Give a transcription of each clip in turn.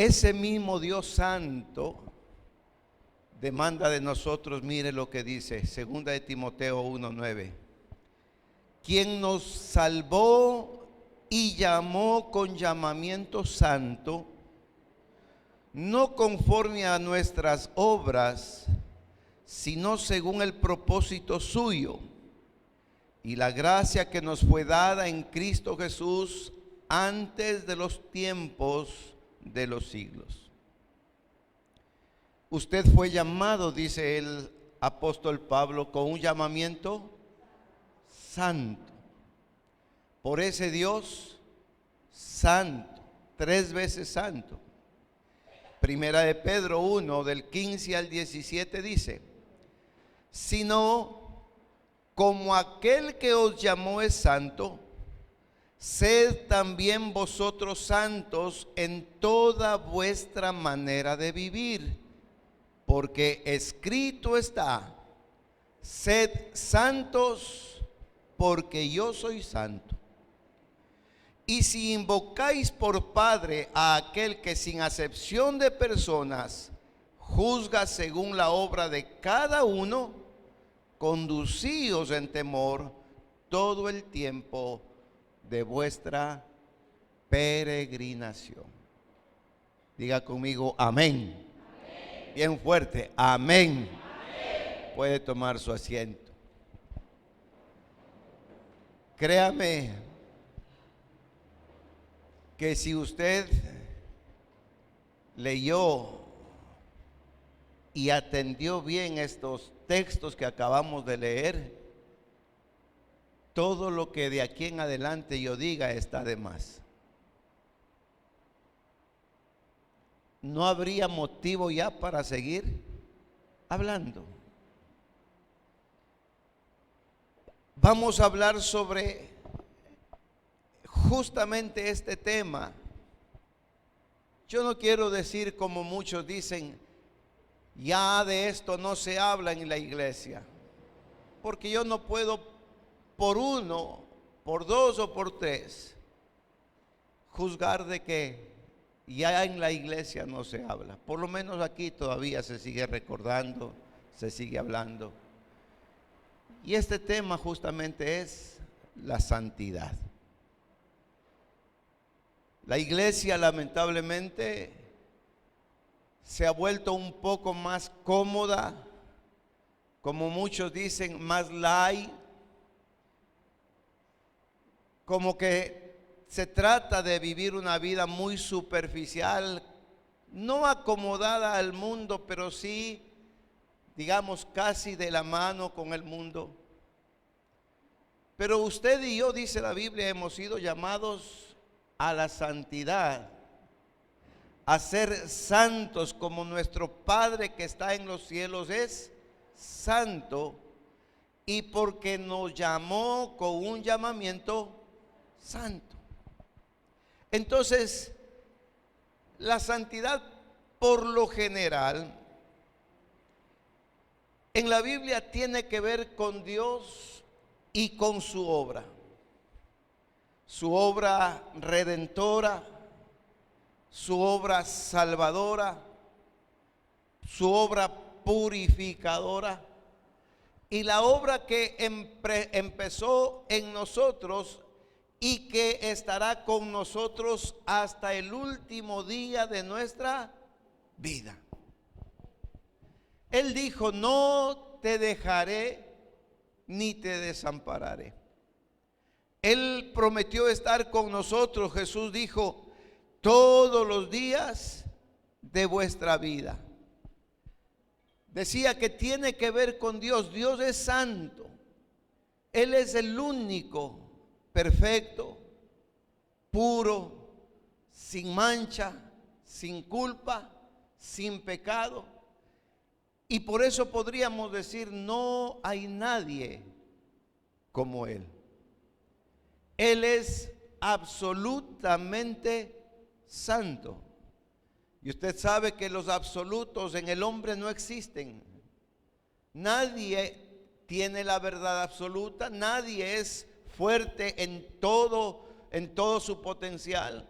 ese mismo Dios santo demanda de nosotros, mire lo que dice 2 de Timoteo 1:9, quien nos salvó y llamó con llamamiento santo, no conforme a nuestras obras, sino según el propósito suyo y la gracia que nos fue dada en Cristo Jesús antes de los tiempos de los siglos. Usted fue llamado, dice el apóstol Pablo, con un llamamiento santo, por ese Dios santo, 3 veces santo. Primera de Pedro 1, del 15 al 17 dice, sino como aquel que os llamó es santo, sed también vosotros santos en toda vuestra manera de vivir, porque escrito está, sed santos porque yo soy santo. Y si invocáis por Padre a aquel que sin acepción de personas juzga según la obra de cada uno, conducíos en temor todo el tiempo de vuestra peregrinación. Diga conmigo, amén. Amén. Bien fuerte, amén. Amén. Puede tomar su asiento. Créame que si usted leyó y atendió bien estos textos que acabamos de leer, todo lo que de aquí en adelante yo diga está de más. No habría motivo ya para seguir hablando. Vamos a hablar sobre justamente este tema. Yo no quiero decir como muchos dicen, ya de esto no se habla en la iglesia, porque yo no puedo por uno, por dos o por tres juzgar de que ya en la iglesia no se habla. Por lo menos aquí todavía se sigue recordando, se sigue hablando. Y este tema justamente es la santidad. La iglesia lamentablemente se ha vuelto un poco más cómoda, como muchos dicen, más light, como que se trata de vivir una vida muy superficial, no acomodada al mundo, pero sí, digamos, casi de la mano con el mundo. Pero usted y yo, dice la Biblia, hemos sido llamados a la santidad, a ser santos como nuestro Padre que está en los cielos es santo, y porque nos llamó con un llamamiento santo. Entonces, la santidad por lo general en la Biblia tiene que ver con Dios y con su obra redentora, su obra salvadora, su obra purificadora y la obra que empezó en nosotros y que estará con nosotros hasta el último día de nuestra vida. Él dijo, no te dejaré ni te desampararé. Él prometió estar con nosotros. Jesús dijo, todos los días de vuestra vida. Decía que tiene que ver con Dios. Dios es santo. Él es el único, perfecto, puro, sin mancha, sin culpa, sin pecado. Y por eso podríamos decir, no hay nadie como Él. Él es absolutamente santo. Y usted sabe que los absolutos en el hombre no existen. Nadie tiene la verdad absoluta, nadie es fuerte en todo su potencial.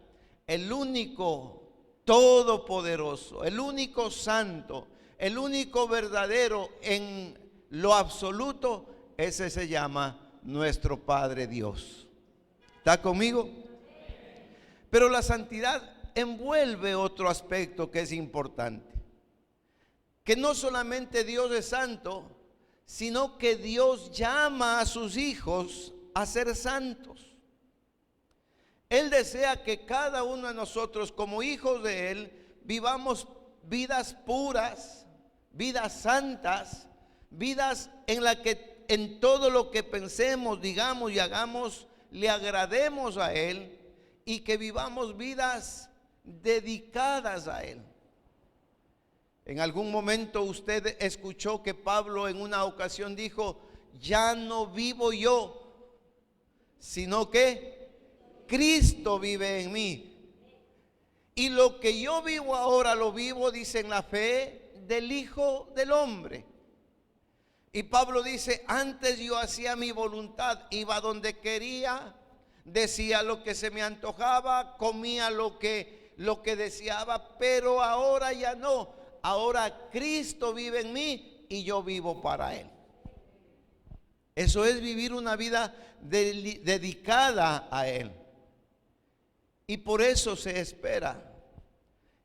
El único todopoderoso, el único santo, el único verdadero en lo absoluto, ese se llama nuestro Padre Dios. ¿Está conmigo? Pero la santidad envuelve otro aspecto que es importante, que no solamente Dios es santo, sino que Dios llama a sus hijos a ser santos. Él desea que cada uno de nosotros, como hijos de Él, vivamos vidas puras, vidas santas, vidas en las que en todo lo que pensemos, digamos y hagamos, le agrademos a Él, y que vivamos vidas dedicadas a Él. En algún momento usted escuchó que Pablo en una ocasión dijo: ya no vivo yo, sino que Cristo vive en mí. Y lo que yo vivo ahora lo vivo, dice, en la fe del Hijo del Hombre. Y Pablo dice: antes yo hacía mi voluntad, iba donde quería, decía lo que se me antojaba, comía lo que deseaba, pero ahora ya no. Ahora Cristo vive en mí y yo vivo para Él. Eso es vivir una vida dedicada a Él. Y por eso se espera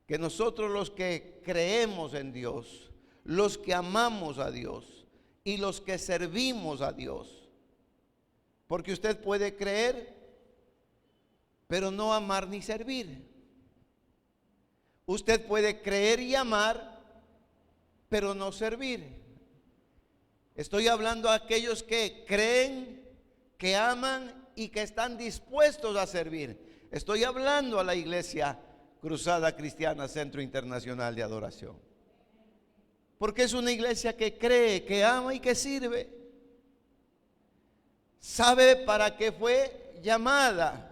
que nosotros, los que creemos en Dios, los que amamos a Dios y los que servimos a Dios, porque usted puede creer pero no amar ni servir. Usted puede creer y amar pero no servir. Estoy hablando a aquellos que creen, que aman y que están dispuestos a servir. Estoy hablando a la iglesia Cruzada Cristiana Centro Internacional de Adoración, porque es una iglesia que cree, que ama y que sirve. Sabe para qué fue llamada.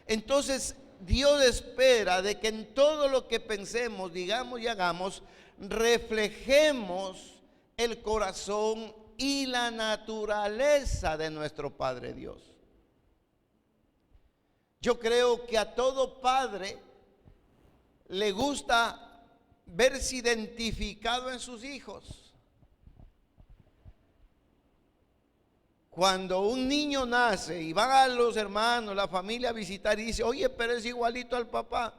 Entonces Dios espera de que en todo lo que pensemos, digamos y hagamos, reflejemos el corazón y la naturaleza de nuestro Padre Dios. Yo creo que a todo padre le gusta verse identificado en sus hijos. Cuando un niño nace y van a los hermanos, la familia a visitar, y dice: oye, pero es igualito al papá.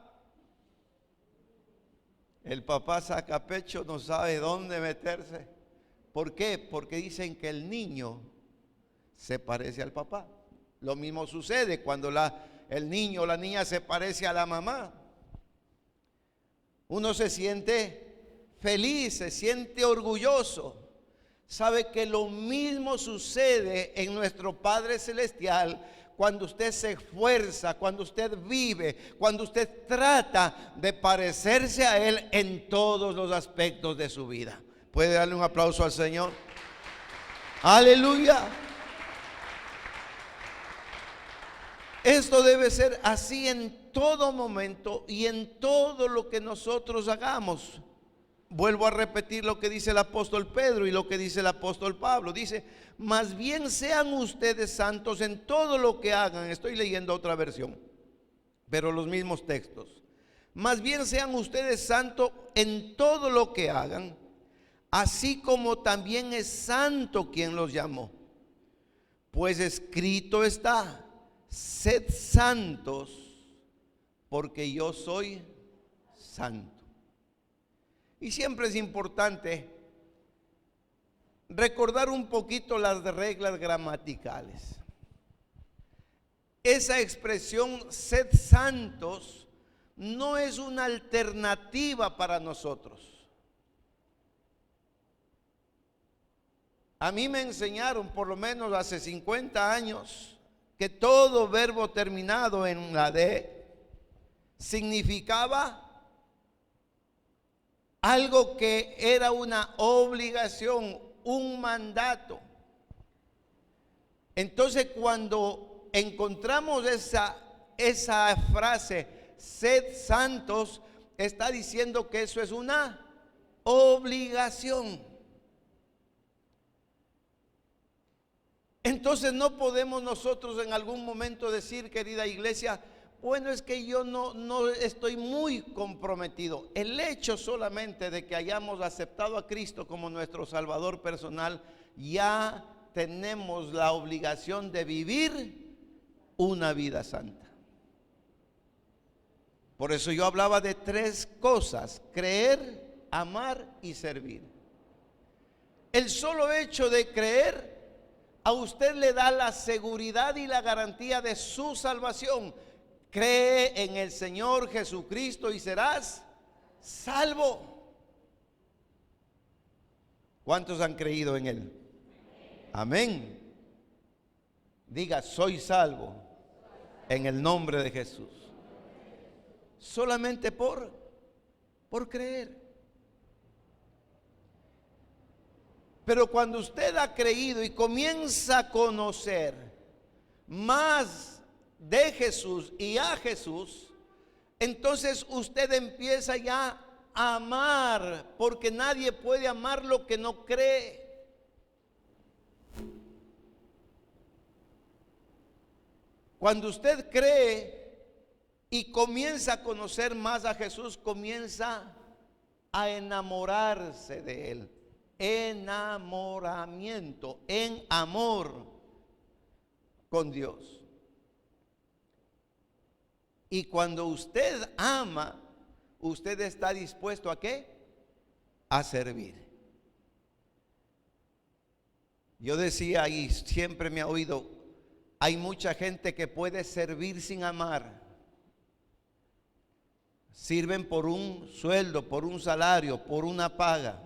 El papá saca pecho, no sabe dónde meterse. ¿Por qué? Porque dicen que el niño se parece al papá. Lo mismo sucede cuando el niño o la niña se parece a la mamá. Uno se siente feliz, se siente orgulloso. Sabe que lo mismo sucede en nuestro Padre Celestial cuando usted se esfuerza, cuando usted vive, cuando usted trata de parecerse a Él en todos los aspectos de su vida. ¿Puede darle un aplauso al Señor? Aleluya. Esto debe ser así en todo momento y en todo lo que nosotros hagamos. Vuelvo a repetir lo que dice el apóstol Pedro y lo que dice el apóstol Pablo. Dice: más bien sean ustedes santos en todo lo que hagan. Estoy leyendo otra versión, pero los mismos textos. Más bien sean ustedes santos en todo lo que hagan, así como también es santo quien los llamó. Pues escrito está: sed santos, porque yo soy santo. Y siempre es importante recordar un poquito las reglas gramaticales. Esa expresión sed santos no es una alternativa para nosotros. A mí me enseñaron, por lo menos hace 50 años, que todo verbo terminado en la D significaba algo que era una obligación, un mandato. Entonces, cuando encontramos esa frase, sed santos, está diciendo que eso es una obligación. Entonces no podemos nosotros en algún momento decir, querida iglesia, bueno, es que yo no estoy muy comprometido. El hecho solamente de que hayamos aceptado a Cristo como nuestro Salvador personal, ya tenemos la obligación de vivir una vida santa. Por eso yo hablaba de 3 cosas: creer, amar y servir. El solo hecho de creer a usted le da la seguridad y la garantía de su salvación. Cree en el Señor Jesucristo y serás salvo. ¿Cuántos han creído en Él? Amén. Diga: soy salvo en el nombre de Jesús. Solamente por creer. Pero cuando usted ha creído y comienza a conocer más de Jesús y a Jesús, entonces usted empieza ya a amar, porque nadie puede amar lo que no cree. Cuando usted cree y comienza a conocer más a Jesús, comienza a enamorarse de Él. Enamoramiento, en amor con Dios. Y cuando usted ama, usted está dispuesto ¿a qué? A servir. Yo decía, y siempre me ha oído, hay mucha gente que puede servir sin amar. Sirven por un sueldo, por un salario, por una paga.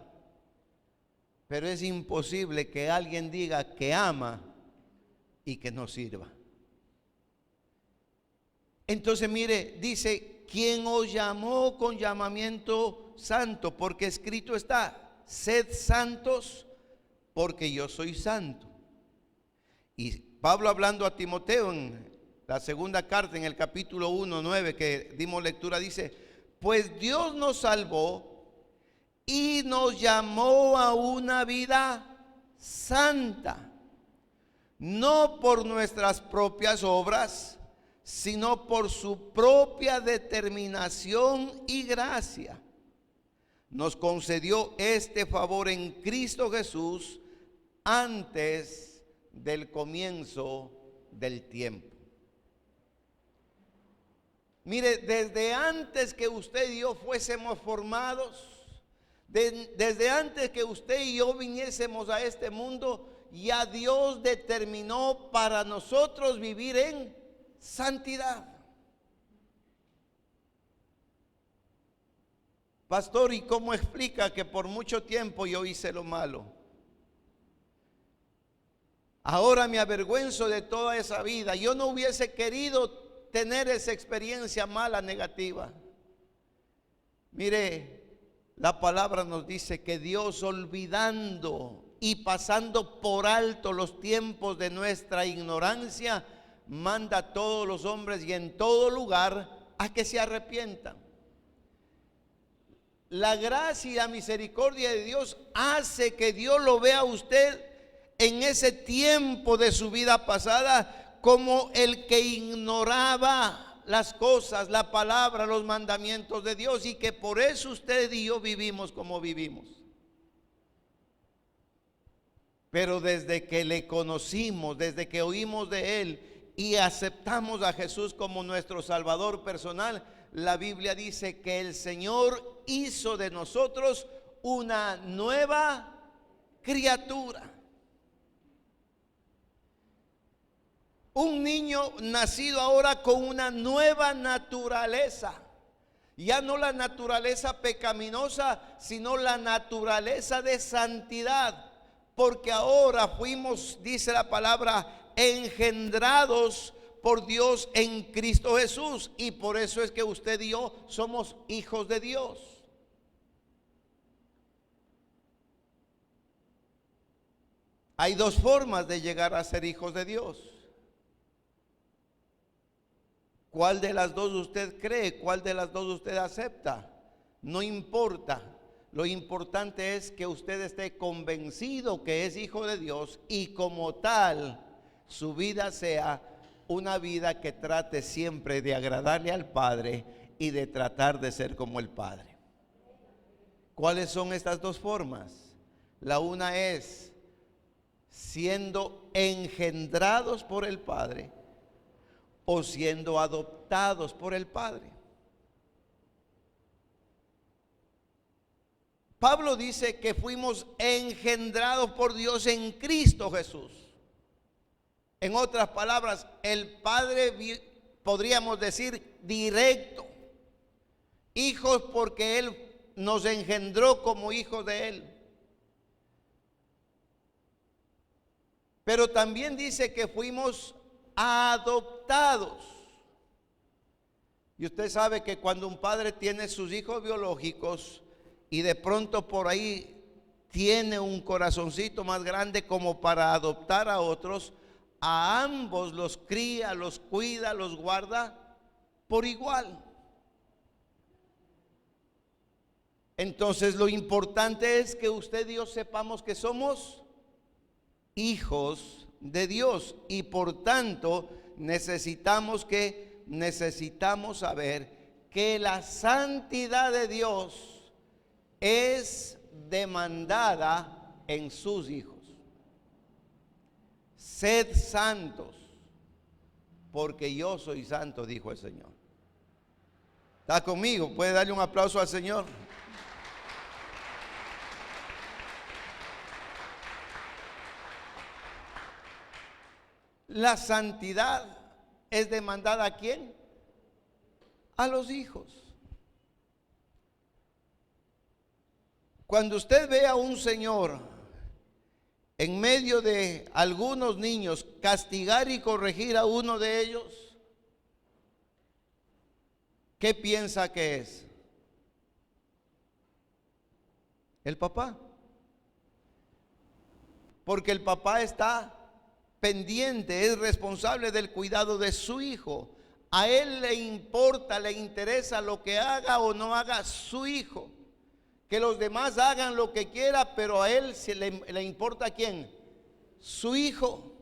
Pero es imposible que alguien diga que ama y que no sirva. Entonces mire, dice: ¿quién os llamó con llamamiento santo? Porque escrito está: sed santos, porque yo soy santo. Y Pablo, hablando a Timoteo en la segunda carta, en el capítulo 1:9 que dimos lectura, dice: pues Dios nos salvó y nos llamó a una vida santa, no por nuestras propias obras, sino por su propia determinación y gracia. Nos concedió este favor en Cristo Jesús antes del comienzo del tiempo. Mire, desde antes que usted y yo fuésemos formados, desde antes que usted y yo viniésemos a este mundo, ya Dios determinó para nosotros vivir en santidad. Pastor, ¿y cómo explica que por mucho tiempo yo hice lo malo? Ahora me avergüenzo de toda esa vida. Yo no hubiese querido tener esa experiencia mala, negativa. Mire, la palabra nos dice que Dios, olvidando y pasando por alto los tiempos de nuestra ignorancia, manda a todos los hombres y en todo lugar a que se arrepientan. La gracia y la misericordia de Dios hace que Dios lo vea a usted en ese tiempo de su vida pasada como el que ignoraba las cosas, la palabra, los mandamientos de Dios, y que por eso usted y yo vivimos como vivimos. Pero desde que le conocimos, desde que oímos de Él y aceptamos a Jesús como nuestro Salvador personal, la Biblia dice que el Señor hizo de nosotros una nueva criatura. Un niño nacido ahora con una nueva naturaleza. Ya no la naturaleza pecaminosa, sino la naturaleza de santidad. Porque ahora fuimos, dice la palabra, engendrados por Dios en Cristo Jesús. Y por eso es que usted y yo somos hijos de Dios. Hay dos formas de llegar a ser hijos de Dios. ¿Cuál de las dos usted cree? ¿Cuál de las dos usted acepta? No importa. Lo importante es que usted esté convencido que es hijo de Dios y como tal su vida sea una vida que trate siempre de agradarle al Padre y de tratar de ser como el Padre. ¿Cuáles son estas dos formas? La una es siendo engendrados por el Padre o siendo adoptados por el Padre. Pablo dice que fuimos engendrados por Dios en Cristo Jesús. En otras palabras, el Padre, podríamos decir, directo. Hijos porque Él nos engendró como hijos de Él. Pero también dice que fuimos adoptados. Y usted sabe que cuando un padre tiene sus hijos biológicos y de pronto por ahí tiene un corazoncito más grande como para adoptar a otros, a ambos los cría, los cuida, los guarda por igual. Entonces lo importante es que usted y yo sepamos que somos hijos de Dios y por tanto necesitamos saber que la santidad de Dios es demandada en sus hijos. Sed santos, porque yo soy santo, dijo el Señor. ¿Está conmigo? ¿Puede darle un aplauso al Señor? La santidad es demandada ¿a quién? A los hijos. Cuando usted ve a un señor en medio de algunos niños castigar y corregir a uno de ellos, ¿qué piensa que es? El papá. Porque el papá está pendiente, es responsable del cuidado de su hijo. A él le importa, le interesa lo que haga o no haga su hijo. Que los demás hagan lo que quiera, pero a él le importa ¿quién? Su hijo.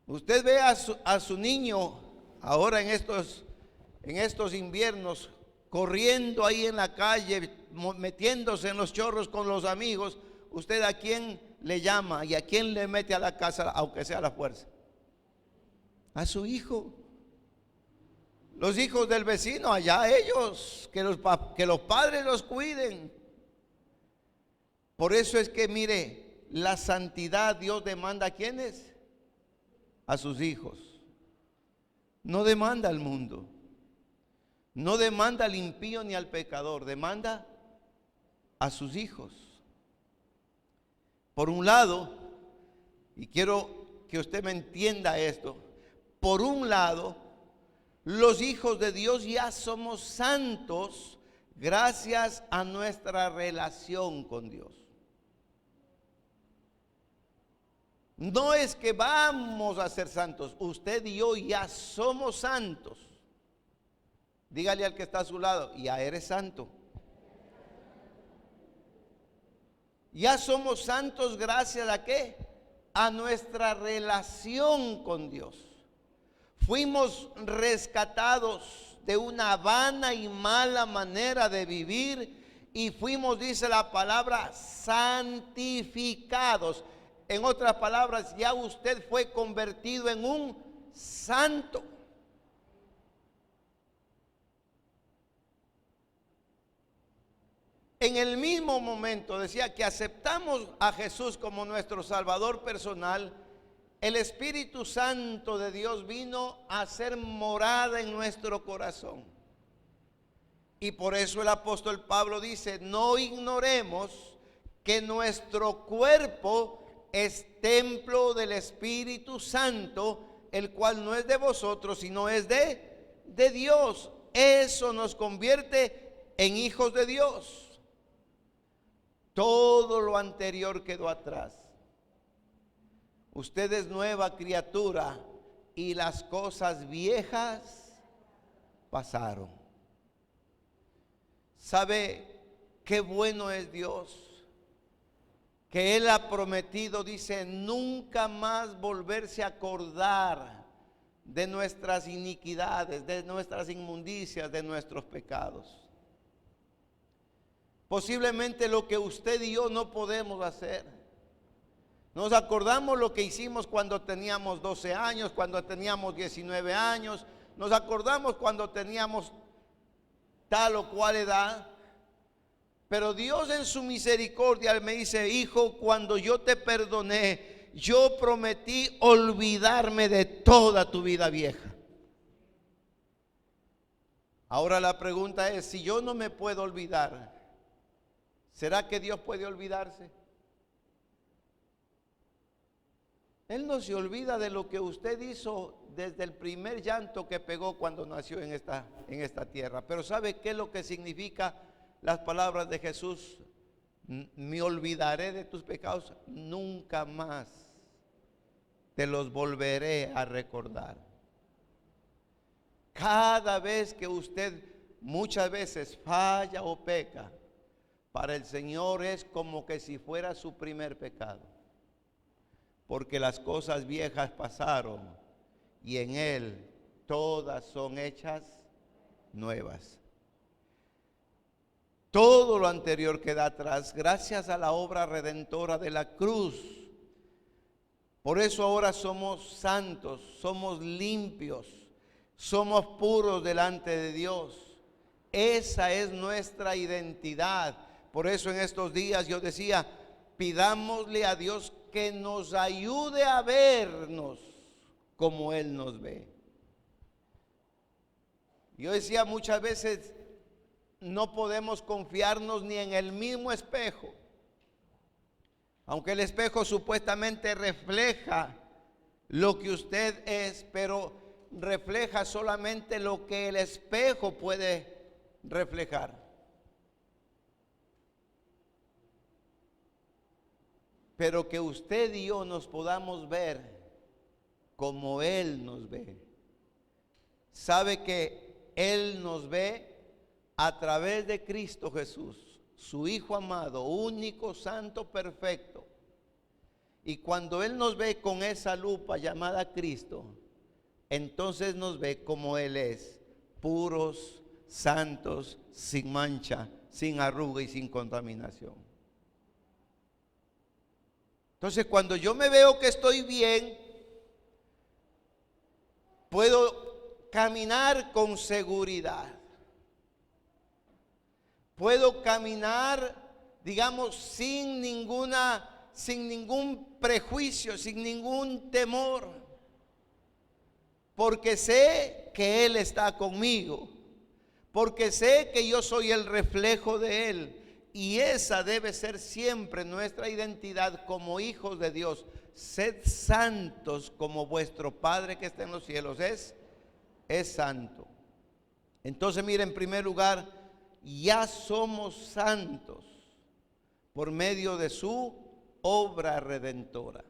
Usted ve a su niño ahora en estos inviernos corriendo ahí en la calle, metiéndose en los chorros con los amigos. ¿Usted a quién le llama y a quién le mete a la casa, aunque sea a la fuerza? A su hijo. Los hijos del vecino, allá ellos, que los padres los cuiden. Por eso es que mire, la santidad Dios demanda ¿a quiénes? A sus hijos. No demanda al mundo, no demanda al impío ni al pecador, demanda a sus hijos. Por un lado, y quiero que usted me entienda esto, por un lado, los hijos de Dios ya somos santos gracias a nuestra relación con Dios. No es que vamos a ser santos, usted y yo ya somos santos. Dígale al que está a su lado, ya eres santo. Ya somos santos gracias ¿a qué? A nuestra relación con Dios. Fuimos rescatados de una vana y mala manera de vivir y fuimos, dice la palabra, santificados. En otras palabras, ya usted fue convertido en un santo. En el mismo momento decía que aceptamos a Jesús como nuestro Salvador personal. El Espíritu Santo de Dios vino a hacer morada en nuestro corazón. Y por eso el apóstol Pablo dice, no ignoremos que nuestro cuerpo es templo del Espíritu Santo, el cual no es de vosotros, sino es de Dios. Eso nos convierte en hijos de Dios. Todo lo anterior quedó atrás. Usted es nueva criatura y las cosas viejas pasaron. ¿Sabe qué bueno es Dios? que Él ha prometido, dice, nunca más volverse a acordar de nuestras iniquidades, de nuestras inmundicias, de nuestros pecados. Posiblemente lo que usted y yo no podemos hacer. Nos acordamos lo que hicimos cuando teníamos 12 años, cuando teníamos 19 años. Nos acordamos cuando teníamos tal o cual edad. Pero Dios en su misericordia me dice, hijo, cuando yo te perdoné, yo prometí olvidarme de toda tu vida vieja. Ahora la pregunta es, si yo no me puedo olvidar, ¿será que Dios puede olvidarse? Él no se olvida de lo que usted hizo desde el primer llanto que pegó cuando nació en esta tierra. Pero ¿sabe qué es lo que significa las palabras de Jesús? Me olvidaré de tus pecados, nunca más te los volveré a recordar. Cada vez que usted muchas veces falla o peca, para el Señor es como que si fuera su primer pecado, porque las cosas viejas pasaron y en Él todas son hechas nuevas. Todo lo anterior queda atrás gracias a la obra redentora de la cruz. Por eso ahora somos santos, somos limpios, somos puros delante de Dios. Esa es nuestra identidad. Por eso en estos días yo decía, pidámosle a Dios que nos ayude a vernos como Él nos ve. Yo decía muchas veces, no podemos confiarnos ni en el mismo espejo. Aunque el espejo supuestamente refleja lo que usted es, pero refleja solamente lo que el espejo puede reflejar. Pero que usted y yo nos podamos ver como Él nos ve. Sabe que Él nos ve a través de Cristo Jesús, su Hijo amado, único, santo, perfecto. Y cuando Él nos ve con esa lupa llamada Cristo, entonces nos ve como Él es, puros, santos, sin mancha, sin arruga y sin contaminación. Entonces cuando yo me veo que estoy bien, puedo caminar con seguridad. Puedo caminar, digamos, sin ningún prejuicio, sin ningún temor, porque sé que Él está conmigo, porque sé que yo soy el reflejo de Él, y esa debe ser siempre nuestra identidad como hijos de Dios. Sed santos como vuestro Padre que está en los cielos es santo. Entonces, mire, en primer lugar, ya somos santos por medio de su obra redentora.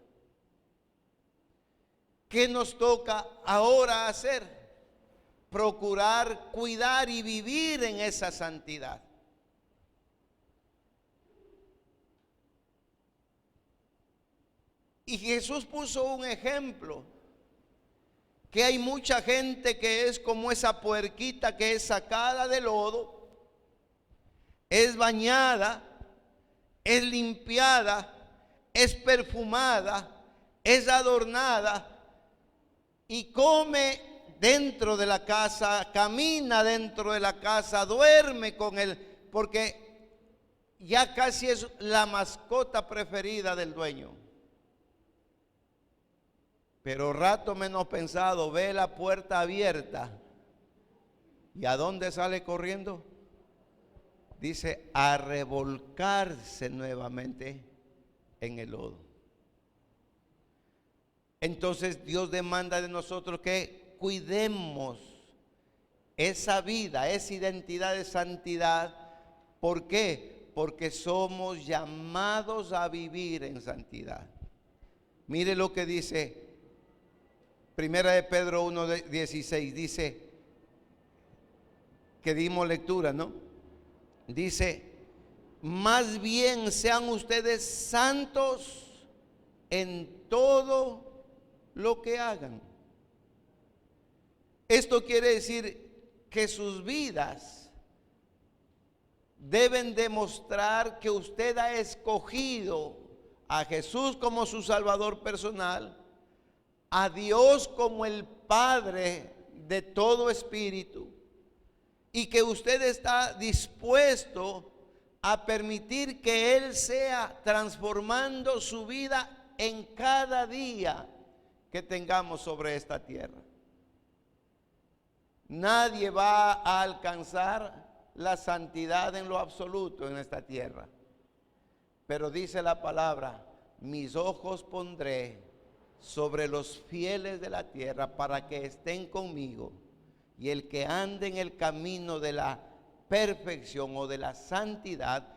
¿Qué nos toca ahora hacer? Procurar, cuidar y vivir en esa santidad. Y Jesús puso un ejemplo, que hay mucha gente que es como esa puerquita que es sacada del lodo, es bañada, es limpiada, es perfumada, es adornada y come dentro de la casa, camina dentro de la casa, duerme con él, porque ya casi es la mascota preferida del dueño. Pero rato menos pensado, ve la puerta abierta. ¿Y a dónde sale corriendo? Dice, a revolcarse nuevamente en el lodo. Entonces Dios demanda de nosotros que cuidemos esa vida, esa identidad de santidad. ¿Por qué? Porque somos llamados a vivir en santidad. Mire lo que dice Primera de Pedro 1:16, dice, que dimos lectura, ¿no? Dice, más bien sean ustedes santos en todo lo que hagan. Esto quiere decir que sus vidas deben demostrar que usted ha escogido a Jesús como su Salvador personal, a Dios como el Padre de todo espíritu, y que usted está dispuesto a permitir que Él sea transformando su vida en cada día que tengamos sobre esta tierra. Nadie va a alcanzar la santidad en lo absoluto en esta tierra, pero dice la palabra: mis ojos pondré sobre los fieles de la tierra para que estén conmigo, y el que ande en el camino de la perfección o de la santidad,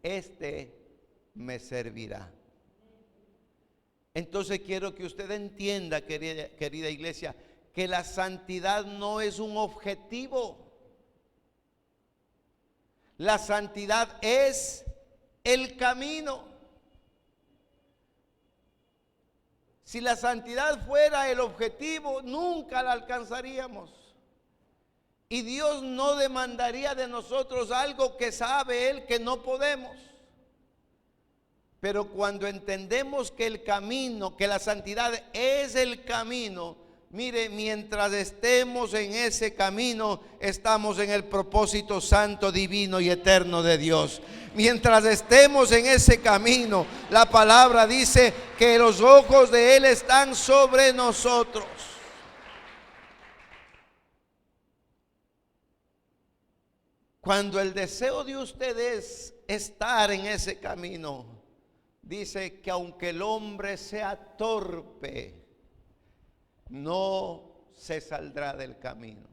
este me servirá. Entonces quiero que usted entienda, querida iglesia, que la santidad no es un objetivo. La santidad es el camino. Si la santidad fuera el objetivo, nunca la alcanzaríamos. Y Dios no demandaría de nosotros algo que sabe Él que no podemos. Pero cuando entendemos que el camino, que la santidad es el camino, mire, mientras estemos en ese camino, estamos en el propósito santo, divino y eterno de Dios. Mientras estemos en ese camino, la palabra dice que los ojos de Él están sobre nosotros. Cuando el deseo de usted es estar en ese camino, dice que aunque el hombre sea torpe, no se saldrá del camino.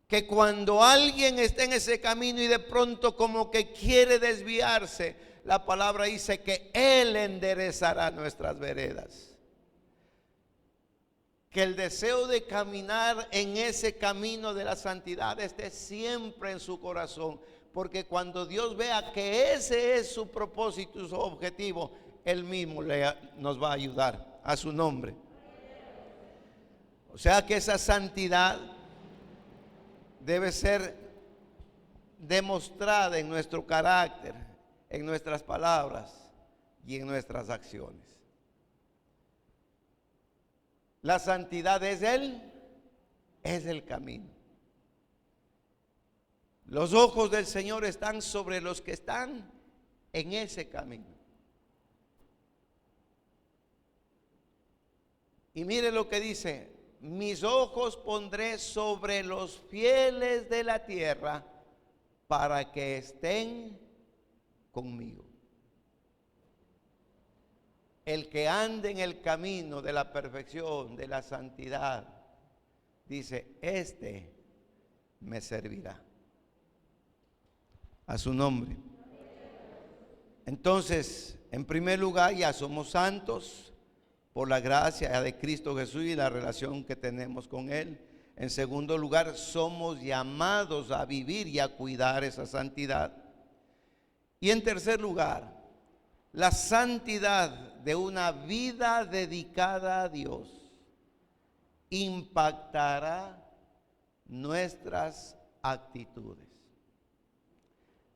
Que cuando alguien está en ese camino y de pronto como que quiere desviarse, la palabra dice que Él enderezará nuestras veredas. Que el deseo de caminar en ese camino de la santidad esté siempre en su corazón, porque cuando Dios vea que ese es su propósito y su objetivo, Él mismo nos va a ayudar. A su nombre. O sea que esa santidad debe ser demostrada en nuestro carácter, en nuestras palabras y en nuestras acciones. La santidad es el camino. Los ojos del Señor están sobre los que están en ese camino. Y mire lo que dice: mis ojos pondré sobre los fieles de la tierra para que estén conmigo. El que ande en el camino de la perfección, de la santidad, dice, este me servirá. A su nombre. Entonces, en primer lugar, ya somos santos por la gracia de Cristo Jesús y la relación que tenemos con Él. En segundo lugar, somos llamados a vivir y a cuidar esa santidad. Y en tercer lugar, la santidad de una vida dedicada a Dios impactará nuestras actitudes.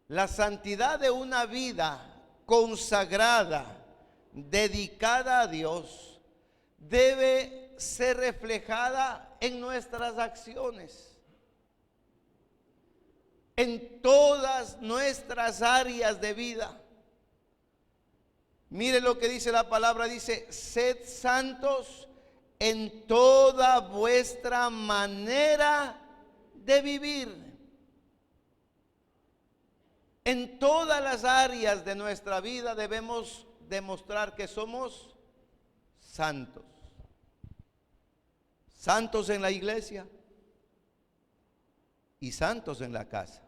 La santidad de una vida consagrada, dedicada a Dios, debe ser reflejada en nuestras acciones, en todas nuestras áreas de vida. Mire lo que dice la palabra, dice, sed santos en toda vuestra manera de vivir. En todas las áreas de nuestra vida debemos demostrar que somos santos. Santos en la iglesia y santos en la casa.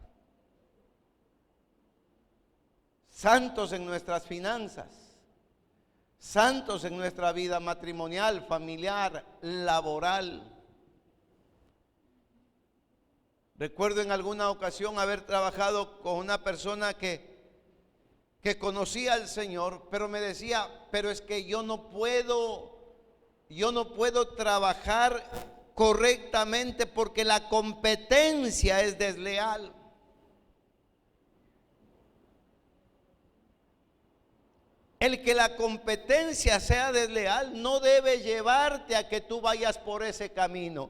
Santos en nuestras finanzas. Santos en nuestra vida matrimonial, familiar, laboral. Recuerdo en alguna ocasión haber trabajado con una persona que conocía al Señor, pero me decía, pero es que yo no puedo trabajar correctamente porque la competencia es desleal. El que la competencia sea desleal no debe llevarte a que tú vayas por ese camino,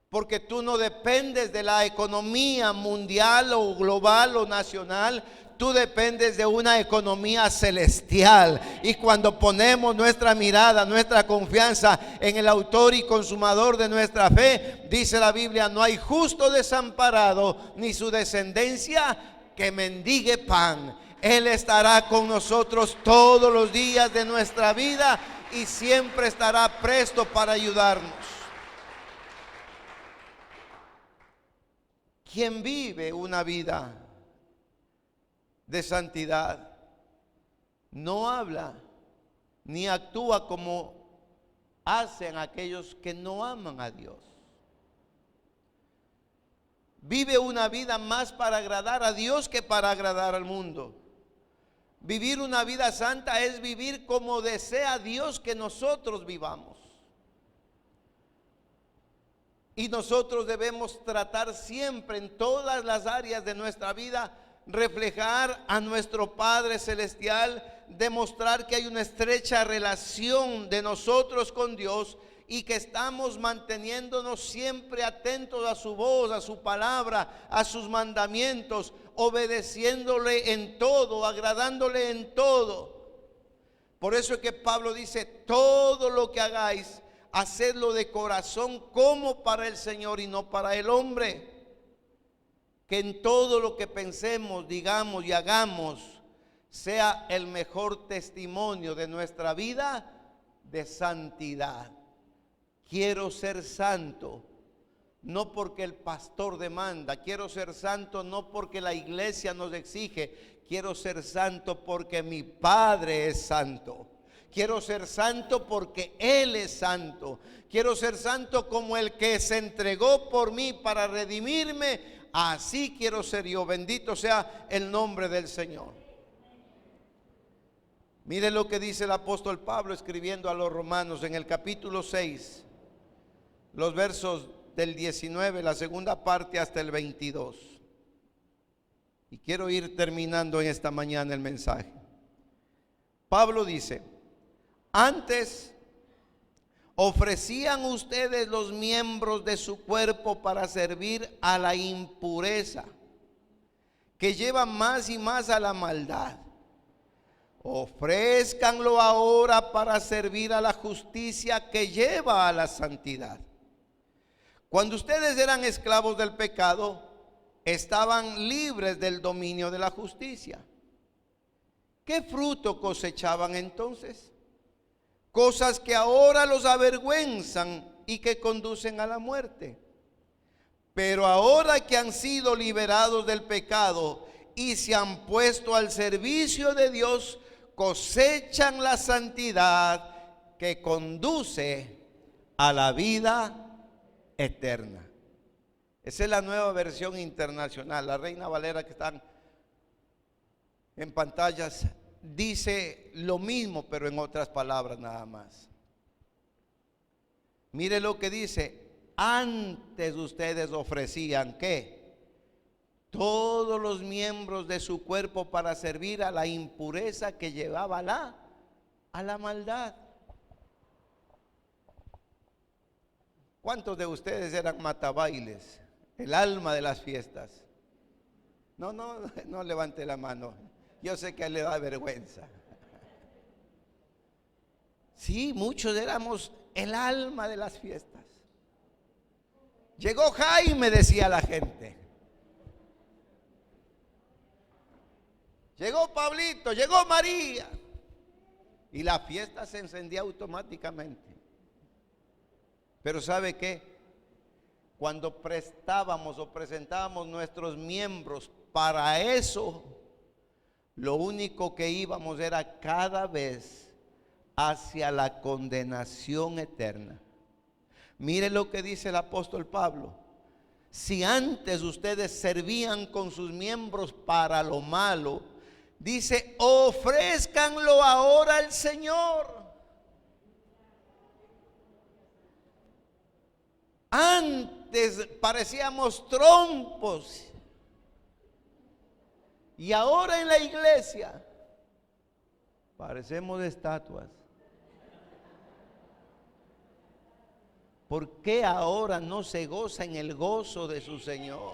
porque tú no dependes de la economía mundial o global o nacional. Tú dependes de una economía celestial, y cuando ponemos nuestra mirada, nuestra confianza en el autor y consumador de nuestra fe, dice la Biblia, no hay justo desamparado, ni su descendencia que mendigue pan. Él estará con nosotros todos los días de nuestra vida y siempre estará presto para ayudarnos. Quien vive una vida de santidad no habla ni actúa como hacen aquellos que no aman a Dios. Vive una vida más para agradar a Dios que para agradar al mundo. Vivir una vida santa es vivir como desea Dios que nosotros vivamos. Y nosotros debemos tratar siempre en todas las áreas de nuestra vida reflejar a nuestro Padre Celestial, demostrar que hay una estrecha relación de nosotros con Dios y que estamos manteniéndonos siempre atentos a su voz, a su palabra, a sus mandamientos, obedeciéndole en todo, agradándole en todo. Por eso es que Pablo dice, todo lo que hagáis, hacedlo de corazón como para el Señor y no para el hombre. Que en todo lo que pensemos, digamos y hagamos sea el mejor testimonio de nuestra vida de santidad. Quiero ser santo, no porque el pastor demanda. Quiero ser santo no porque la iglesia nos exige. Quiero ser santo porque mi Padre es santo. Quiero ser santo porque Él es santo. Quiero ser santo como el que se entregó por mí para redimirme. Así quiero ser yo. Bendito sea el nombre del Señor. Mire lo que dice el apóstol Pablo escribiendo a los romanos en el capítulo 6, los versos del 19, la segunda parte hasta el 22. Y quiero ir terminando en esta mañana el mensaje. Pablo dice, antes ofrecían ustedes los miembros de su cuerpo para servir a la impureza, que lleva más y más a la maldad. Ofrézcanlo ahora para servir a la justicia, que lleva a la santidad. Cuando ustedes eran esclavos del pecado, estaban libres del dominio de la justicia. ¿Qué fruto cosechaban entonces? Cosas que ahora los avergüenzan y que conducen a la muerte. Pero ahora que han sido liberados del pecado y se han puesto al servicio de Dios, cosechan la santidad que conduce a la vida eterna. Esa es la nueva versión internacional. La Reina Valera que están en pantallas dice lo mismo, pero en otras palabras nada más. Mire lo que dice. Antes ustedes ofrecían ¿qué? Todos los miembros de su cuerpo para servir a la impureza que llevaba a la maldad. ¿Cuántos de ustedes eran matabailes? El alma de las fiestas. No levante la mano. Yo sé que a él le da vergüenza. Sí, muchos éramos el alma de las fiestas. Llegó Jaime, decía la gente. Llegó Pablito, llegó María. Y la fiesta se encendía automáticamente. Pero ¿sabe qué? Cuando prestábamos o presentábamos nuestros miembros para eso, lo único que íbamos era cada vez hacia la condenación eterna. Mire lo que dice el apóstol Pablo. si antes ustedes servían con sus miembros para lo malo, dice, ofrézcanlo ahora al Señor. Antes parecíamos trompos y ahora en la iglesia parecemos estatuas. ¿Por qué ahora no se goza en el gozo de su Señor?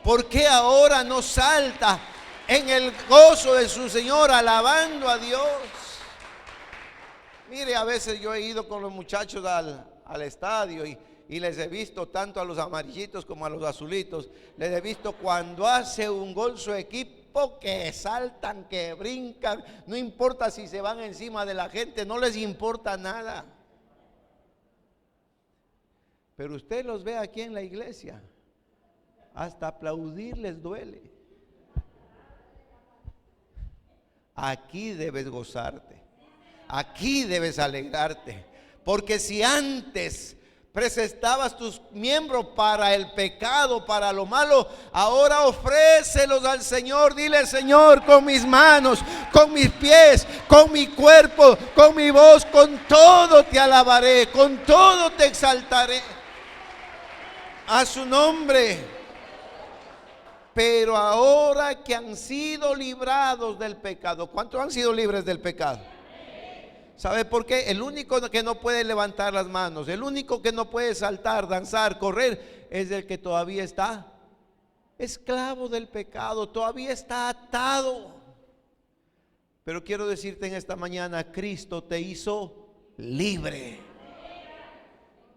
¿Por qué ahora no salta en el gozo de su Señor alabando a Dios? Mire, a veces yo he ido con los muchachos al estadio y les he visto tanto a los amarillitos como a los azulitos. Les he visto cuando hace un gol su equipo que saltan, que brincan. No importa si se van encima de la gente, no les importa nada. Pero usted los ve aquí en la iglesia, hasta aplaudir les duele. Aquí debes gozarte, aquí debes alegrarte, porque si antes presentabas tus miembros para el pecado, para lo malo, ahora ofrécelos al Señor. Dile: Señor, con mis manos, con mis pies, con mi cuerpo, con mi voz, con todo te alabaré, con todo te exaltaré a su nombre. Pero ahora que han sido librados del pecado, ¿cuántos han sido libres del pecado? ¿Sabe por qué? El único que no puede levantar las manos, el único que no puede saltar, danzar, correr, es el que todavía está esclavo del pecado, todavía está atado. Pero quiero decirte en esta mañana, Cristo te hizo libre.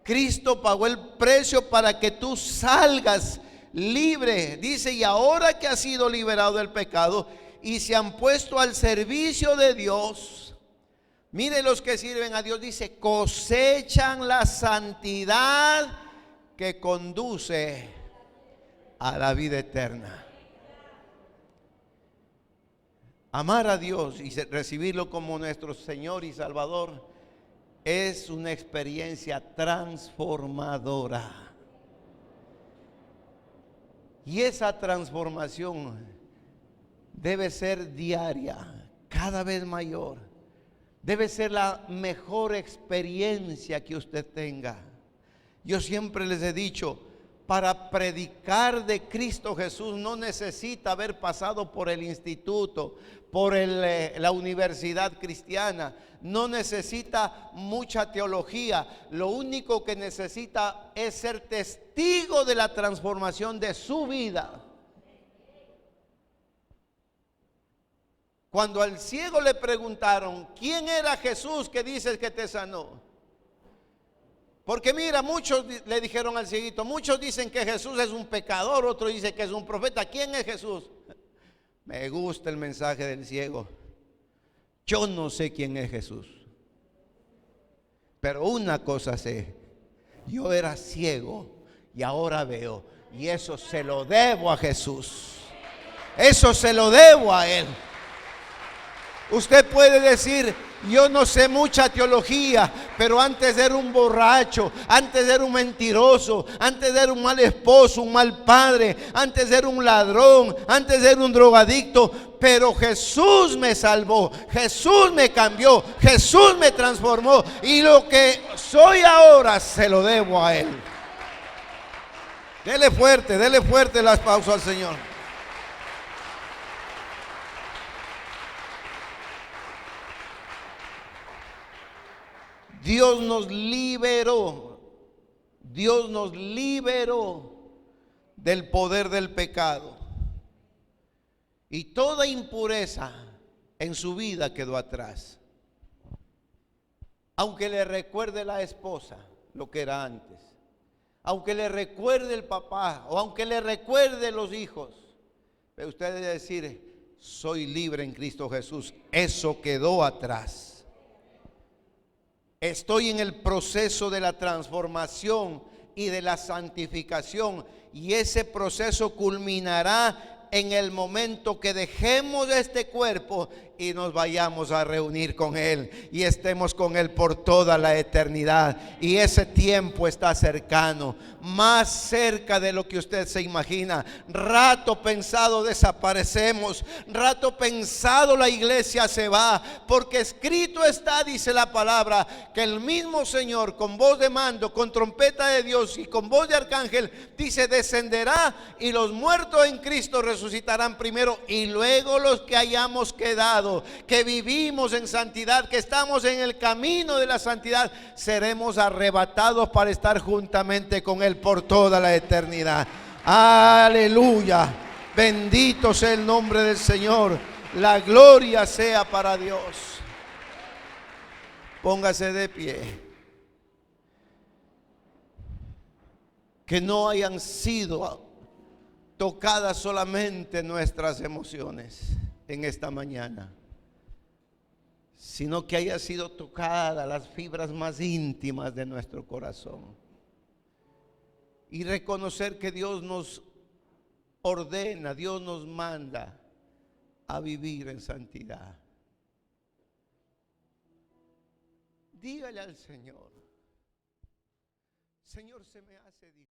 Cristo pagó el precio para que tú salgas libre. Dice: y ahora que has sido liberado del pecado y se han puesto al servicio de Dios, mire, los que sirven a Dios, dice, cosechan la santidad que conduce a la vida eterna. Amar a Dios y recibirlo como nuestro Señor y Salvador es una experiencia transformadora. Y esa transformación debe ser diaria, cada vez mayor. Debe ser la mejor experiencia que usted tenga. Yo siempre les he dicho, para predicar de Cristo Jesús no necesita haber pasado por el instituto, por la universidad cristiana. No necesita mucha teología. Lo único que necesita es ser testigo de la transformación de su vida. Cuando al ciego le preguntaron: ¿quién era Jesús que dices que te sanó? Porque mira, muchos le dijeron al cieguito, muchos dicen que Jesús es un pecador, otros dicen que es un profeta. ¿Quién es Jesús? Me gusta el mensaje del ciego. Yo no sé quién es Jesús, pero una cosa sé: yo era ciego y ahora veo, y eso se lo debo a Jesús. Eso se lo debo a Él. Usted puede decir: yo no sé mucha teología, pero antes era un borracho, antes era un mentiroso, antes era un mal esposo, un mal padre, antes era un ladrón, antes era un drogadicto, pero Jesús me salvó, Jesús me cambió, Jesús me transformó, y lo que soy ahora se lo debo a Él. Dele fuerte las pausas al Señor. Dios nos liberó del poder del pecado, y toda impureza en su vida quedó atrás. Aunque le recuerde la esposa lo que era antes, aunque le recuerde el papá, o aunque le recuerde los hijos, pero usted debe decir: soy libre en Cristo Jesús. Eso quedó atrás. Estoy en el proceso de la transformación y de la santificación, y ese proceso culminará en el momento que dejemos este cuerpo y nos vayamos a reunir con Él y estemos con Él por toda la eternidad. Y ese tiempo está cercano, más cerca de lo que usted se imagina. Rato pensado desaparecemos, rato pensado la iglesia se va, porque escrito está, dice la palabra, que el mismo Señor con voz de mando, con trompeta de Dios y con voz de arcángel, dice, descenderá, y los muertos en Cristo resucitarán primero, y luego los que hayamos quedado, que vivimos en santidad, que estamos en el camino de la santidad, seremos arrebatados para estar juntamente con Él por toda la eternidad. Aleluya, bendito sea el nombre del Señor, la gloria sea para Dios. Póngase de pie. Que no hayan sido tocadas solamente nuestras emociones en esta mañana, sino que haya sido tocada las fibras más íntimas de nuestro corazón, y reconocer que Dios nos ordena, Dios nos manda a vivir en santidad. Dígale al Señor: Señor, se me hace difícil.